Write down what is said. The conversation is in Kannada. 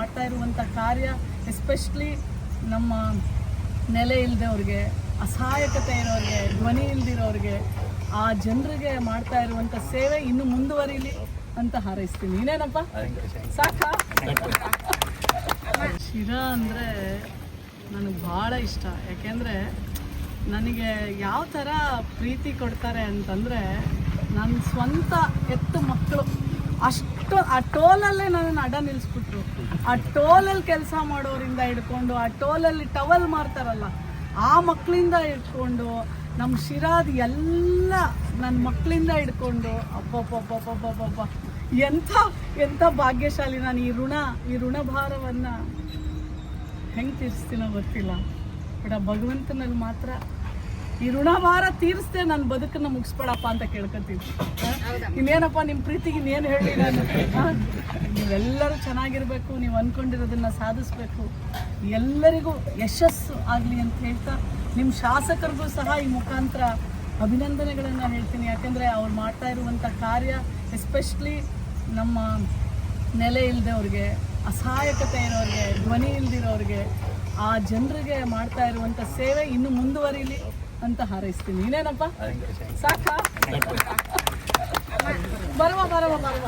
ಮಾಡ್ತಾ ಇರುವಂಥ ಕಾರ್ಯ, ಎಸ್ಪೆಷಲಿ ನಮ್ಮ ನೆಲೆ ಇಲ್ಲದವ್ರಿಗೆ, ಅಸಹಾಯಕತೆ ಇರೋರಿಗೆ, ಧ್ವನಿ ಇಲ್ದಿರೋರಿಗೆ, ಆ ಜನರಿಗೆ ಮಾಡ್ತಾ ಇರುವಂಥ ಸೇವೆ ಇನ್ನೂ ಮುಂದುವರಿಲಿ ಅಂತ ಹಾರೈಸ್ತೀನಿ. ಇನ್ನೇನಪ್ಪ, ಸಾಕಾ? ಶಿರಾ ಅಂದರೆ ನನಗೆ ಭಾಳ ಇಷ್ಟ. ಯಾಕೆಂದರೆ ನನಗೆ ಯಾವ ಥರ ಪ್ರೀತಿ ಕೊಡ್ತಾರೆ ಅಂತಂದರೆ, ನನ್ನ ಸ್ವಂತ ಎತ್ತು ಮಕ್ಕಳು ಅಷ್ಟು ಆ ಟೋಲಲ್ಲೇ ನನ್ನನ್ನು ಅಡ್ಡ ನಿಲ್ಲಿಸ್ಬಿಟ್ರು. ಆ ಟೋಲಲ್ಲಿ ಕೆಲಸ ಮಾಡೋರಿಂದ ಹಿಡ್ಕೊಂಡು, ಆ ಟೋಲಲ್ಲಿ ಟವಲ್ ಮಾರ್ತಾರಲ್ಲ ಆ ಮಕ್ಕಳಿಂದ ಹಿಡ್ಕೊಂಡು, ನಮ್ಮ ಶಿರಾದ ಎಲ್ಲ ನನ್ನ ಮಕ್ಕಳಿಂದ ಹಿಡ್ಕೊಂಡು, ಅಪ್ಪಪ್ಪಪ್ಪಪ್ಪಪ್ಪಪ್ಪ ಎಂಥ ಭಾಗ್ಯಶಾಲಿ ನಾನು. ಈ ಋಣಭಾರವನ್ನು ಹೆಂಗೆ ತೀರಿಸ್ತೀನೋ ಗೊತ್ತಿಲ್ಲ, ಬಟ್ ಆ ಭಗವಂತನಲ್ಲಿ ಮಾತ್ರ ಈ ಋಣಭಾರ ತೀರಿಸ್ದೆ ನನ್ನ ಬದುಕನ್ನು ಮುಗಿಸ್ಬೇಡಪ್ಪ ಅಂತ ಕೇಳ್ಕೊತೀನಿ. ಇನ್ನೇನಪ್ಪ ನಿಮ್ಮ ಪ್ರೀತಿಗೆ ಇನ್ನೇನು ಹೇಳಿ ನಾನು. ನೀವೆಲ್ಲರೂ ಚೆನ್ನಾಗಿರಬೇಕು, ನೀವು ಅಂದ್ಕೊಂಡಿರೋದನ್ನು ಸಾಧಿಸ್ಬೇಕು, ಎಲ್ಲರಿಗೂ ಯಶಸ್ಸು ಆಗಲಿ ಅಂತ ಹೇಳ್ತಾ, ನಿಮ್ಮ ಶಾಸಕರಿಗೂ ಸಹ ಈ ಮುಖಾಂತರ ಅಭಿನಂದನೆಗಳನ್ನು ಹೇಳ್ತೀನಿ. ಯಾಕೆಂದರೆ ಅವ್ರು ಮಾಡ್ತಾ ಇರುವಂಥ ಕಾರ್ಯ, ಎಸ್ಪೆಷಲಿ ನಮ್ಮ ನೆಲೆ ಇಲ್ಲದವ್ರಿಗೆ, ಅಸಹಾಯಕತೆ ಇರೋರಿಗೆ, ಧ್ವನಿ ಇಲ್ದಿರೋರಿಗೆ, ಆ ಜನರಿಗೆ ಮಾಡ್ತಾ ಇರುವಂಥ ಸೇವೆ ಇನ್ನೂ ಮುಂದುವರಿಲಿ ಅಂತ ಹಾರೈಸ್ತೀನಿ. ಇನ್ನೇನಪ್ಪ, ಸಾಕಾ? ಬರುವ